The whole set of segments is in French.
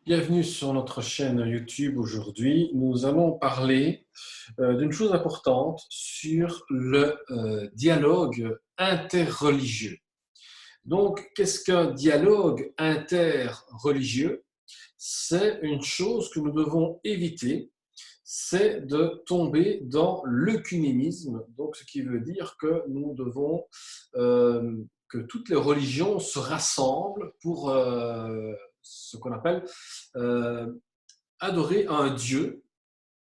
Bienvenue sur notre chaîne YouTube. Aujourd'hui, nous allons parler d'une chose importante sur le dialogue interreligieux. Donc, qu'est-ce qu'un dialogue interreligieux? C'est une chose que nous devons éviter, c'est de tomber dans l'œcuménisme, donc ce qui veut dire que nous devons que toutes les religions se rassemblent pour ce qu'on appelle euh, adorer un Dieu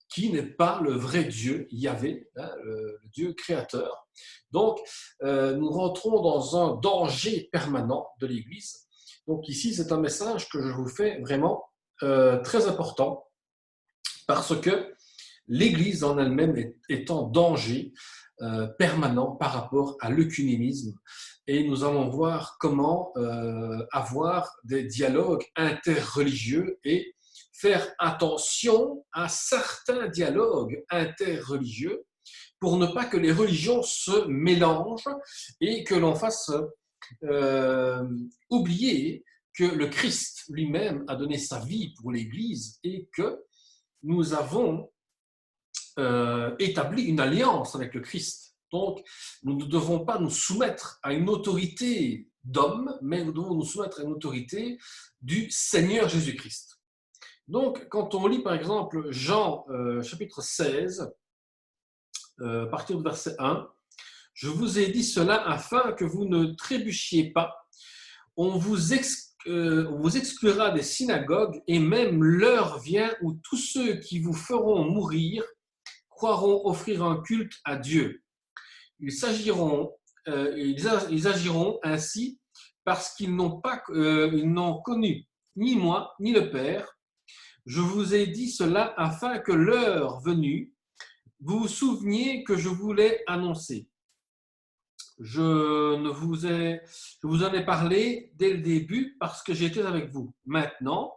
qui n'est pas le vrai Dieu, Yahvé, hein, le Dieu créateur. Donc, nous rentrons dans un danger permanent de l'Église. Donc ici, c'est un message que je vous fais vraiment très important parce que l'Église en elle-même est en danger permanent par rapport à l'œcuménisme. Et nous allons voir comment avoir des dialogues interreligieux et faire attention à certains dialogues interreligieux pour ne pas que les religions se mélangent et que l'on fasse oublier que le Christ lui-même a donné sa vie pour l'Église et que nous avons établi une alliance avec le Christ. Donc, nous ne devons pas nous soumettre à une autorité d'homme, mais nous devons nous soumettre à une autorité du Seigneur Jésus-Christ. Donc, quand on lit par exemple Jean chapitre 16, à partir du verset 1, je vous ai dit cela afin que vous ne trébuchiez pas. On vous exclura des synagogues et même l'heure vient où tous ceux qui vous feront mourir croiront offrir un culte à Dieu. Ils agiront ainsi parce qu'ils n'ont connu ni moi ni le Père. Je vous ai dit cela afin que l'heure venue, vous vous souveniez que je voulais annoncer. Je vous en ai parlé dès le début parce que j'étais avec vous. Maintenant,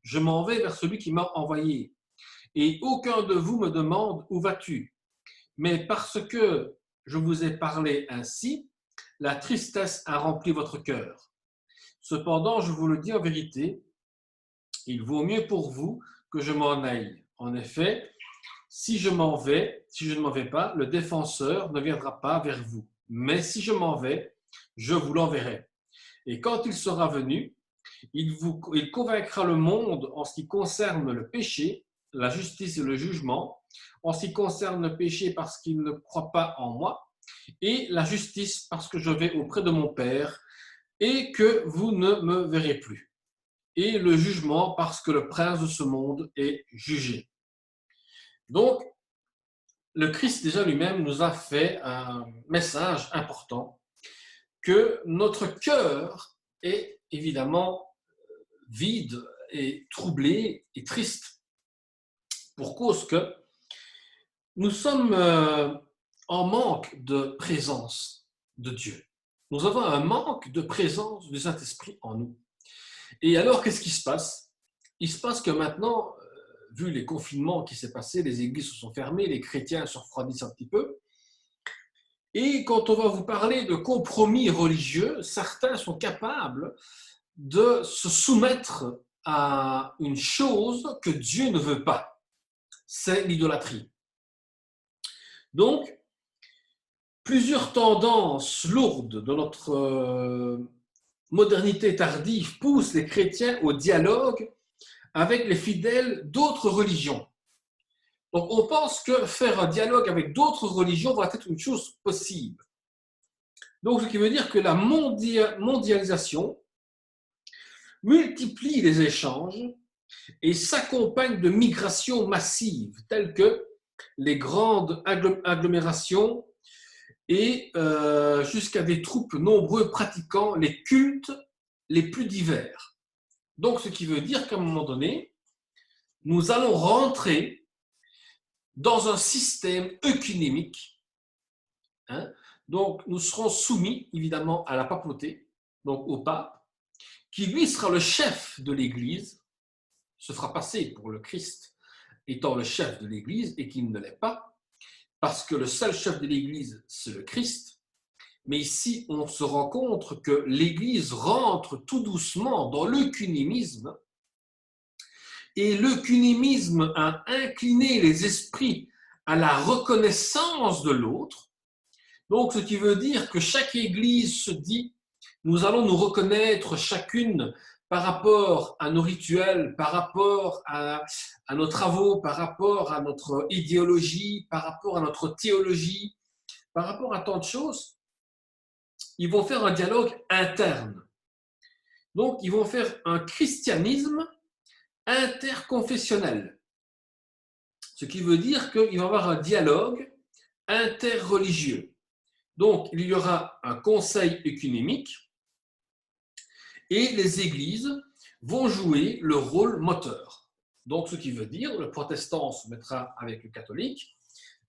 je m'en vais vers celui qui m'a envoyé. Et aucun de vous me demande où vas-tu. Mais parce que je vous ai parlé ainsi, la tristesse a rempli votre cœur. Cependant, je vous le dis en vérité, il vaut mieux pour vous que je m'en aille. En effet, si je ne m'en vais pas, le défenseur ne viendra pas vers vous. Mais si je m'en vais, je vous l'enverrai. Et quand il sera venu, il convaincra le monde en ce qui concerne le péché, la justice et le jugement, en ce qui concerne le péché parce qu'il ne croit pas en moi, et la justice parce que je vais auprès de mon Père et que vous ne me verrez plus, et le jugement parce que le prince de ce monde est jugé. Donc, le Christ déjà lui-même nous a fait un message important que notre cœur est évidemment vide et troublé et triste pour cause que nous sommes en manque de présence de Dieu. Nous avons un manque de présence du Saint-Esprit en nous. Et alors, qu'est-ce qui se passe? Il se passe que maintenant, vu les confinements qui s'est passé, les églises se sont fermées, les chrétiens se refroidissent un petit peu. Et quand on va vous parler de compromis religieux, certains sont capables de se soumettre à une chose que Dieu ne veut pas. C'est l'idolâtrie. Donc, plusieurs tendances lourdes de notre modernité tardive poussent les chrétiens au dialogue avec les fidèles d'autres religions. Donc, on pense que faire un dialogue avec d'autres religions va être une chose possible. Donc, ce qui veut dire que la mondialisation multiplie les échanges et s'accompagne de migrations massives, telles que les grandes agglomérations et jusqu'à des troupes nombreux pratiquant les cultes les plus divers. Donc, ce qui veut dire qu'à un moment donné, nous allons rentrer dans un système œcuménique. Hein. Donc, nous serons soumis, évidemment, à la papauté, donc au pape, qui lui sera le chef de l'Église, se fera passer pour le Christ étant le chef de l'Église et qui ne l'est pas, parce que le seul chef de l'Église, c'est le Christ. Mais ici, on se rend compte que l'Église rentre tout doucement dans l'œcuménisme Et l'œcuménisme a incliné les esprits à la reconnaissance de l'autre. Donc, ce qui veut dire que chaque Église se dit, nous allons nous reconnaître chacune par rapport à nos rituels, par rapport à nos travaux, par rapport à notre idéologie, par rapport à notre théologie, par rapport à tant de choses. Ils vont faire un dialogue interne. Donc, ils vont faire un christianisme interconfessionnel. Ce qui veut dire qu'il va y avoir un dialogue interreligieux. Donc, il y aura un conseil œcuménique et les églises vont jouer le rôle moteur. Donc, ce qui veut dire le protestant se mettra avec le catholique,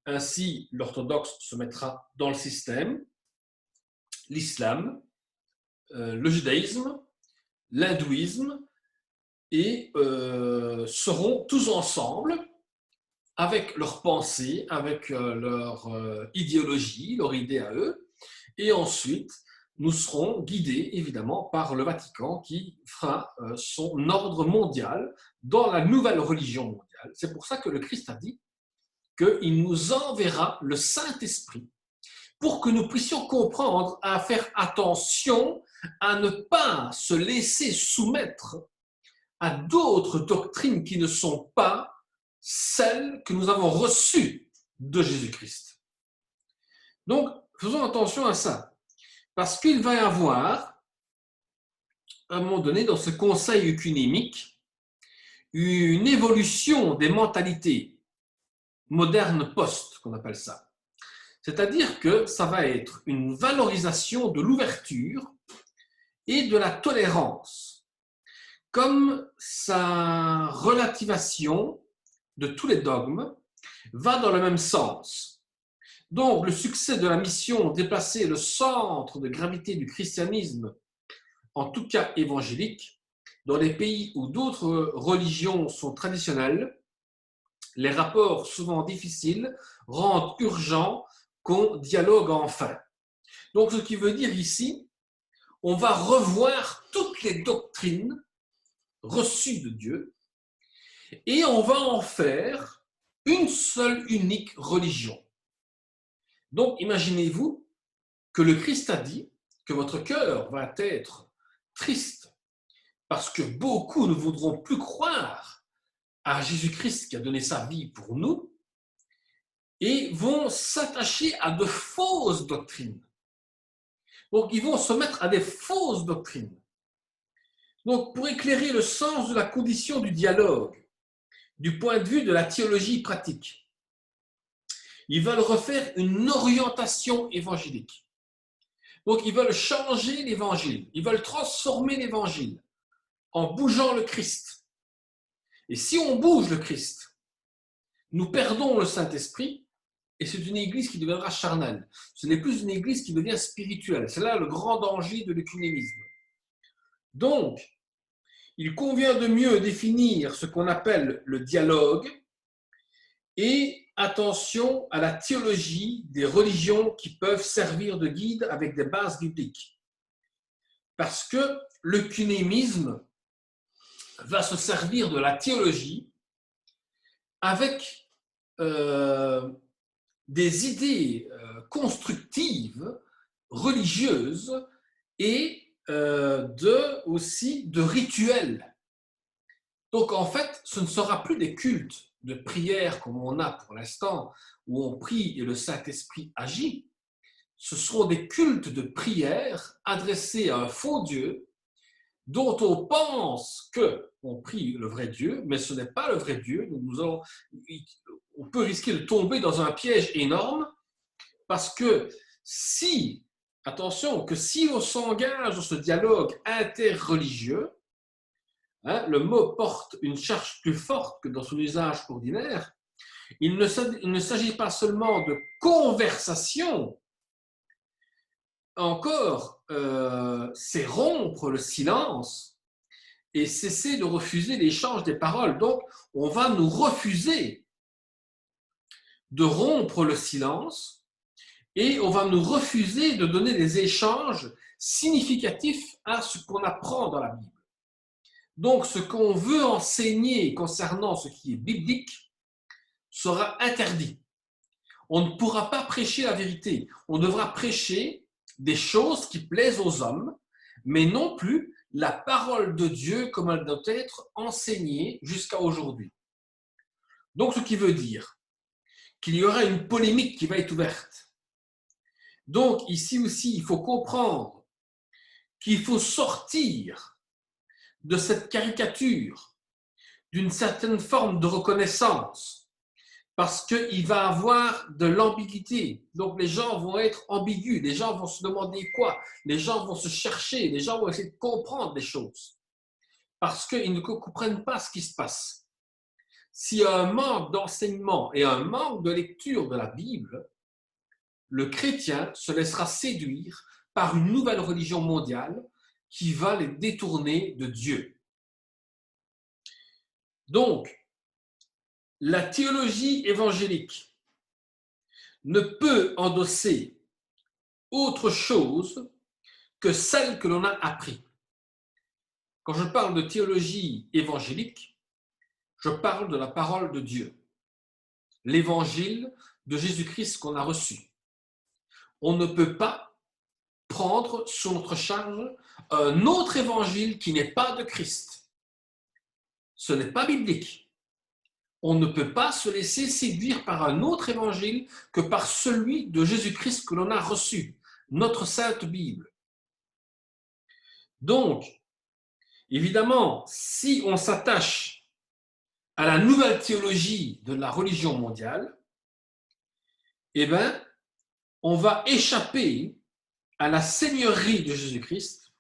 ainsi l'orthodoxe se mettra dans le système, l'islam, le judaïsme, l'hindouisme, et seront tous ensemble avec leurs pensées, avec leur idéologie, leur idée à eux, et ensuite nous serons guidés évidemment par le Vatican qui fera son ordre mondial dans la nouvelle religion mondiale. C'est pour ça que le Christ a dit qu'il nous enverra le Saint-Esprit pour que nous puissions comprendre à faire attention à ne pas se laisser soumettre à d'autres doctrines qui ne sont pas celles que nous avons reçues de Jésus-Christ. Donc, faisons attention à ça, parce qu'il va y avoir, à un moment donné, dans ce conseil œcuménique, une évolution des mentalités modernes post, qu'on appelle ça. C'est-à-dire que ça va être une valorisation de l'ouverture et de la tolérance, comme sa relativation de tous les dogmes va dans le même sens. Donc, le succès de la mission déplacer le centre de gravité du christianisme, en tout cas évangélique, dans les pays où d'autres religions sont traditionnelles, les rapports souvent difficiles rendent urgent qu'on dialogue enfin. Donc, ce qui veut dire ici, on va revoir toutes les doctrines reçues de Dieu et on va en faire une seule, unique religion. Donc, imaginez-vous que le Christ a dit que votre cœur va être triste parce que beaucoup ne voudront plus croire à Jésus-Christ qui a donné sa vie pour nous et vont s'attacher à de fausses doctrines. Donc, ils vont se mettre à des fausses doctrines. Donc, pour éclairer le sens de la condition du dialogue, du point de vue de la théologie pratique, ils veulent refaire une orientation évangélique. Donc, ils veulent changer l'évangile, ils veulent transformer l'évangile en bougeant le Christ. Et si on bouge le Christ, nous perdons le Saint-Esprit et c'est une église qui deviendra charnelle. Ce n'est plus une église qui devient spirituelle. C'est là le grand danger de l'œcuménisme. Donc, il convient de mieux définir ce qu'on appelle le dialogue et attention à la théologie des religions qui peuvent servir de guide avec des bases bibliques. Parce que l'œcuménisme va se servir de la théologie avec des idées constructives, religieuses et aussi de rituels. Donc en fait, ce ne sera plus des cultes de prière comme on a pour l'instant, où on prie et le Saint-Esprit agit. Ce seront des cultes de prière adressés à un faux Dieu dont on pense qu'on prie le vrai Dieu, mais ce n'est pas le vrai Dieu. On peut risquer de tomber dans un piège énorme parce que attention, que si on s'engage dans ce dialogue interreligieux, le mot porte une charge plus forte que dans son usage ordinaire. Il ne s'agit pas seulement de conversation, encore, c'est rompre le silence et cesser de refuser l'échange des paroles. Donc, on va nous refuser de rompre le silence et on va nous refuser de donner des échanges significatifs à ce qu'on apprend dans la Bible. Donc, ce qu'on veut enseigner concernant ce qui est biblique sera interdit. On ne pourra pas prêcher la vérité. On devra prêcher des choses qui plaisent aux hommes, mais non plus la parole de Dieu comme elle doit être enseignée jusqu'à aujourd'hui. Donc, ce qui veut dire qu'il y aura une polémique qui va être ouverte. Donc, ici aussi, il faut comprendre qu'il faut sortir de cette caricature, d'une certaine forme de reconnaissance, parce qu'il va avoir de l'ambiguïté. Donc, les gens vont être ambigus, les gens vont se demander quoi, les gens vont se chercher, les gens vont essayer de comprendre les choses, parce qu'ils ne comprennent pas ce qui se passe. S'il y a un manque d'enseignement et un manque de lecture de la Bible, le chrétien se laissera séduire par une nouvelle religion mondiale qui va les détourner de Dieu. Donc, la théologie évangélique ne peut endosser autre chose que celle que l'on a appris. Quand je parle de théologie évangélique, je parle de la parole de Dieu, l'évangile de Jésus-Christ qu'on a reçu. On ne peut pas prendre sur notre charge un autre évangile qui n'est pas de Christ. Ce n'est pas biblique. On ne peut pas se laisser séduire par un autre évangile que par celui de Jésus-Christ que l'on a reçu, notre Sainte Bible. Donc, évidemment, si on s'attache à la nouvelle théologie de la religion mondiale, eh bien, on va échapper à la seigneurie de Jésus-Christ.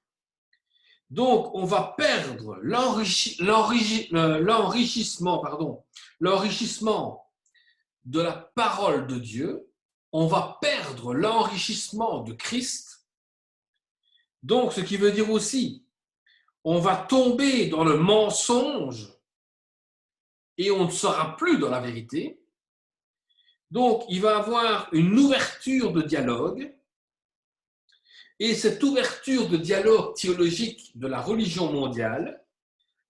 Donc, on va perdre l'enrichissement de la parole de Dieu. On va perdre l'enrichissement de Christ. Donc, ce qui veut dire aussi, on va tomber dans le mensonge et on ne sera plus dans la vérité. Donc, il va y avoir une ouverture de dialogue. Et cette ouverture de dialogue théologique de la religion mondiale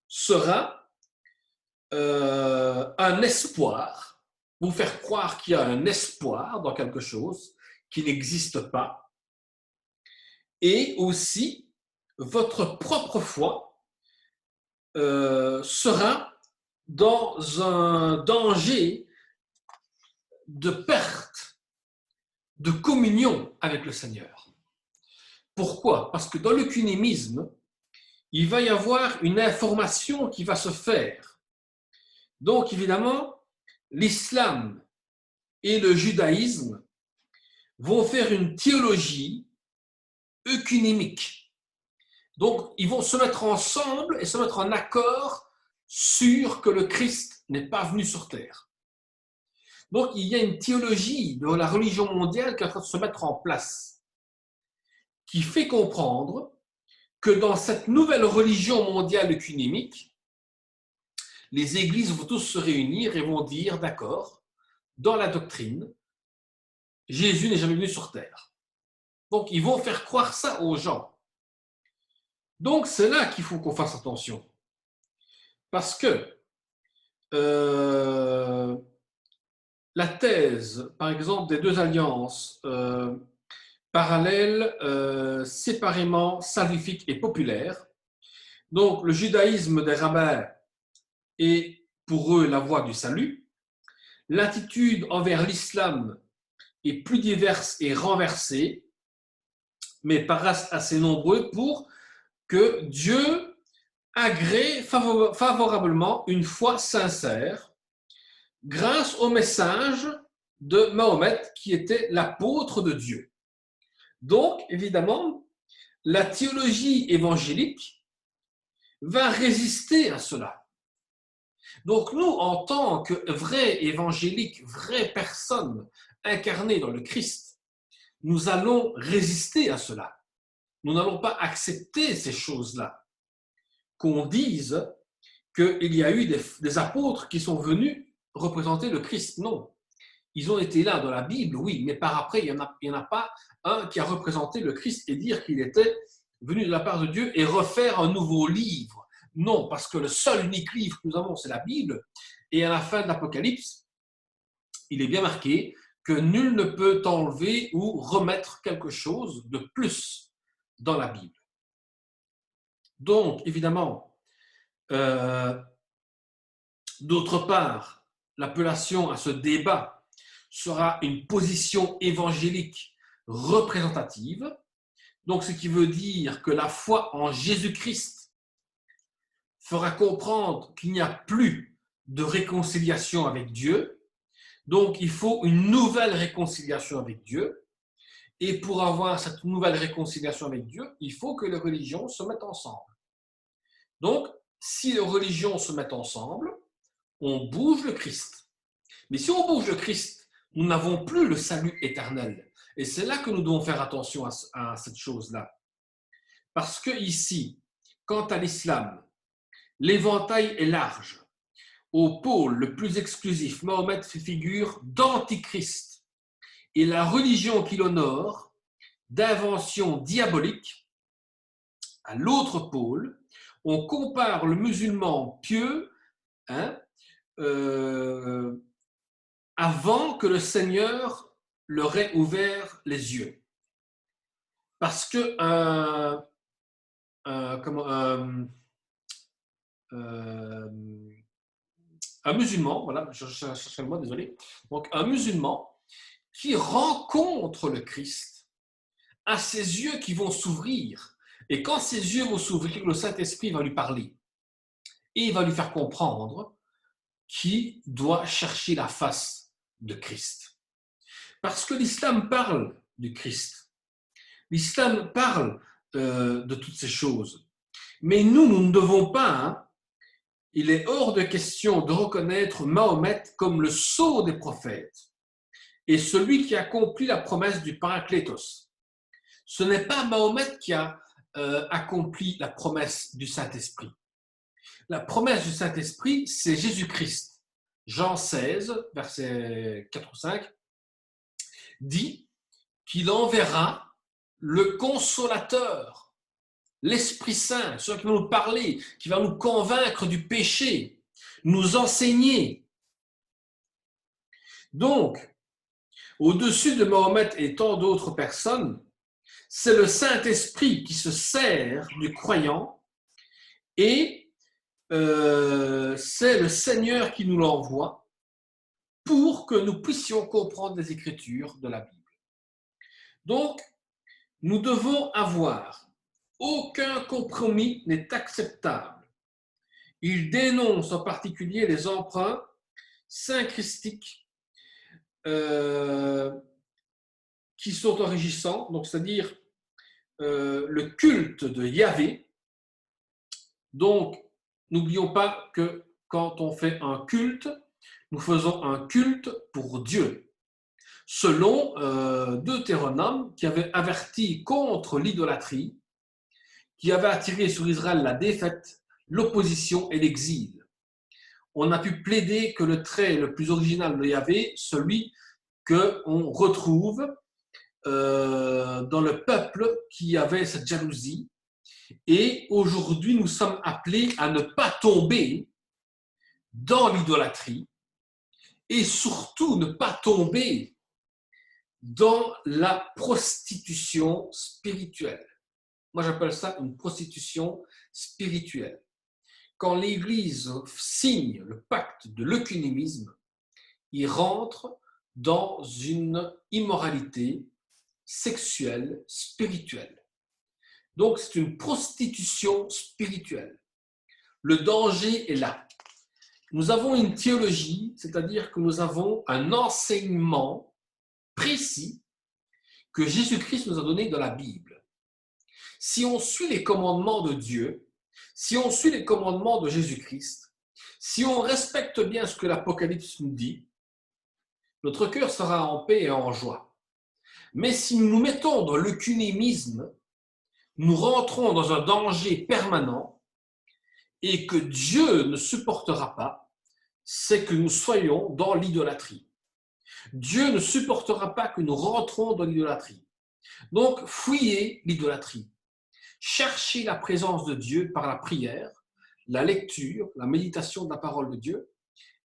sera un espoir, vous faire croire qu'il y a un espoir dans quelque chose qui n'existe pas. Et aussi, votre propre foi sera dans un danger de perte de communion avec le Seigneur. Pourquoi? Parce que dans le cunémisme, il va y avoir une information qui va se faire. Donc, évidemment, l'islam et le judaïsme vont faire une théologie œcuménique. Donc, ils vont se mettre ensemble et se mettre en accord sur que le Christ n'est pas venu sur terre. Donc, il y a une théologie de la religion mondiale qui est en train de se mettre en place, qui fait comprendre que dans cette nouvelle religion mondiale œcuménique, les églises vont tous se réunir et vont dire, d'accord, dans la doctrine, Jésus n'est jamais venu sur terre. Donc, ils vont faire croire ça aux gens. Donc, c'est là qu'il faut qu'on fasse attention. Parce que la thèse, par exemple, des deux alliances parallèles, séparément salvifiques et populaires, donc le judaïsme des rabbins est pour eux la voie du salut, l'attitude envers l'islam est plus diverse et renversée, mais paraissent assez nombreux pour que Dieu agrée favorablement une foi sincère grâce au message de Mahomet qui était l'apôtre de Dieu. Donc, évidemment, la théologie évangélique va résister à cela. Donc, nous, en tant que vrais évangéliques, vraies personnes incarnées dans le Christ, nous allons résister à cela. Nous n'allons pas accepter ces choses-là. Qu'on dise qu'il y a eu des apôtres qui sont venus représenter le Christ. Non. Ils ont été là dans la Bible, oui, mais par après, il n'y en a pas un qui a représenté le Christ et dire qu'il était venu de la part de Dieu et refaire un nouveau livre, Non, parce que le seul unique livre que nous avons, c'est la Bible. Et à la fin de l'Apocalypse, il est bien marqué que nul ne peut enlever ou remettre quelque chose de plus dans la Bible. Donc, évidemment, d'autre part, l'appellation à ce débat sera une position évangélique représentative. Donc, ce qui veut dire que la foi en Jésus-Christ fera comprendre qu'il n'y a plus de réconciliation avec Dieu. Donc, il faut une nouvelle réconciliation avec Dieu. Et pour avoir cette nouvelle réconciliation avec Dieu, il faut que les religions se mettent ensemble. Donc, si les religions se mettent ensemble, on bouge le Christ. Mais si on bouge le Christ, nous n'avons plus le salut éternel. Et c'est là que nous devons faire attention à cette chose-là. Parce que ici, quant à l'islam, l'éventail est large. Au pôle le plus exclusif, Mahomet fait figure d'antichrist. Et la religion qu'il honore, d'invention diabolique. À l'autre pôle, on compare le musulman pieux avant que le Seigneur leur ait ouvert les yeux. Parce que un musulman, voilà, je cherche le mot, désolé. Donc, un musulman qui rencontre le Christ a ses yeux qui vont s'ouvrir. Et quand ses yeux vont s'ouvrir, le Saint-Esprit va lui parler. Et il va lui faire comprendre qu'il doit chercher la face de Christ. Parce que l'islam parle du Christ. L'islam parle de toutes ces choses. Mais nous ne devons pas, il est hors de question de reconnaître Mahomet comme le sceau des prophètes et celui qui accomplit la promesse du Paraklétos. Ce n'est pas Mahomet qui a accompli la promesse du Saint-Esprit. La promesse du Saint-Esprit, c'est Jésus-Christ. Jean 16, versets 4 ou 5, dit qu'il enverra le consolateur, l'Esprit Saint, celui qui va nous parler, qui va nous convaincre du péché, nous enseigner. Donc, au-dessus de Mahomet et tant d'autres personnes, c'est le Saint-Esprit qui se sert du croyant et c'est le Seigneur qui nous l'envoie pour que nous puissions comprendre les Écritures de la Bible. Donc, nous devons avoir aucun compromis n'est acceptable. Il dénonce en particulier les emprunts synchristiques qui sont enrichissants, donc c'est-à-dire le culte de Yahvé. Donc, n'oublions pas que quand on fait un culte, nous faisons un culte pour Dieu. Selon Deutéronome, qui avait averti contre l'idolâtrie, qui avait attiré sur Israël la défaite, l'opposition et l'exil. On a pu plaider que le trait le plus original de Yahvé, celui qu'on retrouve dans le peuple qui avait cette jalousie. Et aujourd'hui, nous sommes appelés à ne pas tomber dans l'idolâtrie et surtout ne pas tomber dans la prostitution spirituelle. Moi, j'appelle ça une prostitution spirituelle. Quand l'Église signe le pacte de l'œcuménisme, il rentre dans une immoralité sexuelle, spirituelle. Donc, c'est une prostitution spirituelle. Le danger est là. Nous avons une théologie, c'est-à-dire que nous avons un enseignement précis que Jésus-Christ nous a donné dans la Bible. Si on suit les commandements de Dieu, si on suit les commandements de Jésus-Christ, si on respecte bien ce que l'Apocalypse nous dit, notre cœur sera en paix et en joie. Mais si nous nous mettons dans l'œcuménisme, nous rentrons dans un danger permanent et que Dieu ne supportera pas, c'est que nous soyons dans l'idolâtrie. Dieu ne supportera pas que nous rentrons dans l'idolâtrie. Donc, fuyez l'idolâtrie. Cherchez la présence de Dieu par la prière, la lecture, la méditation de la parole de Dieu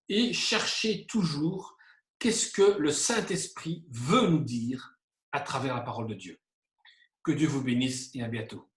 et chercher toujours qu'est-ce que le Saint-Esprit veut nous dire à travers la parole de Dieu. Que Dieu vous bénisse et à bientôt.